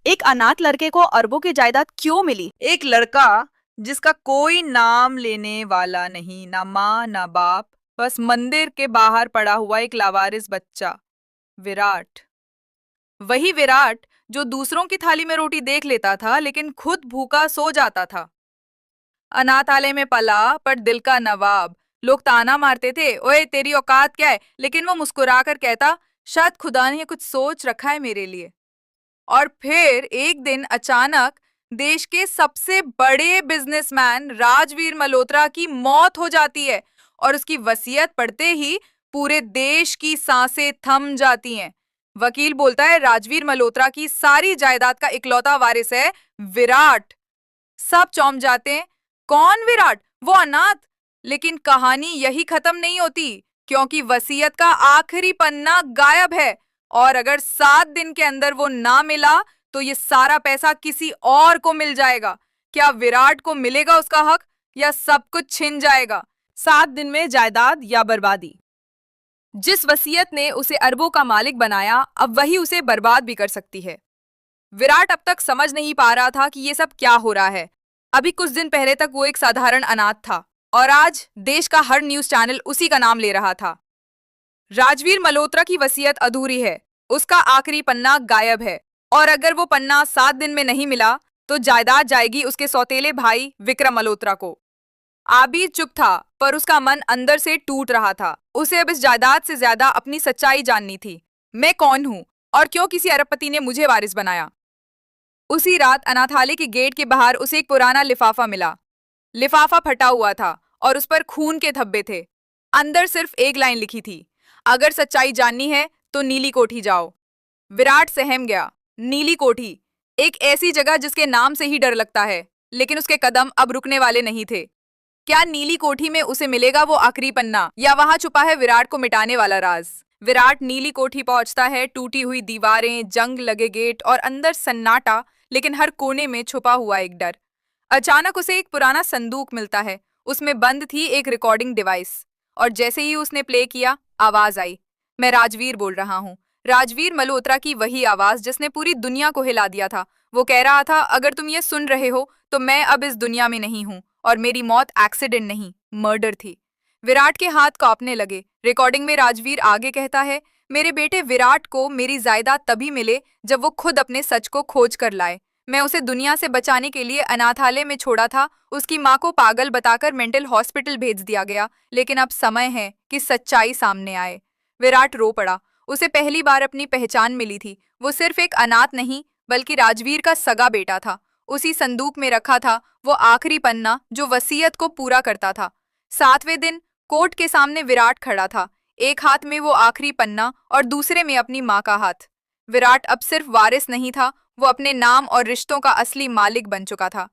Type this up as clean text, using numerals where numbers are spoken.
एक अनाथ लड़के को अरबों की जायदाद क्यों मिली? एक लड़का जिसका कोई नाम लेने वाला नहीं, ना माँ ना बाप, बस मंदिर के बाहर पड़ा हुआ एक लावारिस बच्चा, विराट। वही विराट जो दूसरों की थाली में रोटी देख लेता था लेकिन खुद भूखा सो जाता था। अनाथालय में पला पर दिल का नवाब। लोग ताना मारते थे, ओए तेरी औकात क्या है, लेकिन वो मुस्कुराकर कहता, शायद खुदा ने कुछ सोच रखा है मेरे लिए। और फिर एक दिन अचानक देश के सबसे बड़े बिजनेसमैन राजवीर मल्होत्रा की मौत हो जाती है और उसकी वसीयत पढ़ते ही पूरे देश की सांसें थम जाती हैं। वकील बोलता है राजवीर मल्होत्रा की सारी जायदाद का इकलौता वारिस है विराट। सब चौंक जाते हैं, कौन विराट? वो अनाथ। लेकिन कहानी यही खत्म नहीं होती, क्योंकि वसीयत का आखिरी पन्ना गायब है और अगर 7 दिन के अंदर वो ना मिला तो ये सारा पैसा किसी और को मिल जाएगा। क्या विराट को मिलेगा उसका हक या सब कुछ छिन जाएगा? 7 दिन में जायदाद या बर्बादी। जिस वसीयत ने उसे अरबों का मालिक बनाया, अब वही उसे बर्बाद भी कर सकती है। विराट अब तक समझ नहीं पा रहा था कि ये सब क्या हो रहा है। अभी कुछ दिन पहले तक वो एक साधारण अनाथ था और आज देश का हर न्यूज चैनल उसी का नाम ले रहा था। राजवीर मल्होत्रा की वसीयत अधूरी है, उसका आखिरी पन्ना गायब है और अगर वो पन्ना 7 दिन में नहीं मिला तो जायदाद जाएगी उसके सौतेले भाई विक्रम मल्होत्रा को। आबिद चुप था, पर उसका मन अंदर से टूट रहा था। उसे अब इस जायदाद से ज्यादा अपनी सच्चाई जाननी थी। मैं कौन हूँ और क्यों किसी अरबपति ने मुझे वारिस बनाया? उसी रात अनाथालय के गेट के बाहर उसे एक पुराना लिफाफा मिला। लिफाफा फटा हुआ था और उस पर खून के धब्बे थे। अंदर सिर्फ एक लाइन लिखी थी, अगर सच्चाई जाननी है तो नीली कोठी जाओ। विराट सहम गया। नीली कोठी, एक ऐसी जगह जिसके नाम से ही डर लगता है, लेकिन उसके कदम अब रुकने वाले नहीं थे। क्या नीली कोठी में उसे मिलेगा वो आखिरी पन्ना, या वहां छुपा है विराट को मिटाने वाला राज? विराट नीली कोठी पहुंचता है। टूटी हुई दीवारें, जंग लगे गेट और अंदर सन्नाटा, लेकिन हर कोने में छुपा हुआ एक डर। अचानक उसे एक पुराना संदूक मिलता है। उसमें बंद थी एक रिकॉर्डिंग डिवाइस और जैसे ही उसने प्ले किया, आवाज आई, मैं राजवीर बोल रहा हूँ। राजवीर मल्होत्रा की वही आवाज जिसने पूरी दुनिया को हिला दिया था। वो कह रहा था, अगर तुम ये सुन रहे हो तो मैं अब इस दुनिया में नहीं हूँ और मेरी मौत एक्सीडेंट नहीं, मर्डर थी। विराट के हाथ कांपने लगे। रिकॉर्डिंग में राजवीर आगे कहता है, मेरे बेटे विराट को मेरी जायदाद तभी मिले जब वो खुद अपने सच को खोज कर लाए। मैं उसे दुनिया से बचाने के लिए अनाथालय में छोड़ा था। उसकी माँ को पागल बताकर मेंटल हॉस्पिटल भेज दिया गया, लेकिन अब समय है कि सच्चाई सामने आए। विराट रो पड़ा। उसे पहली बार अपनी पहचान मिली थी। वो सिर्फ एक अनाथ नहीं, बल्कि राजवीर का सगा बेटा था। उसी संदूक में रखा था वो आखिरी पन्ना जो वसीयत को पूरा करता था। 7वें दिन कोर्ट के सामने विराट खड़ा था। एक हाथ में वो आखिरी पन्ना और दूसरे में अपनी माँ का हाथ। विराट अब सिर्फ वारिस नहीं था, वो अपने नाम और रिश्तों का असली मालिक बन चुका था।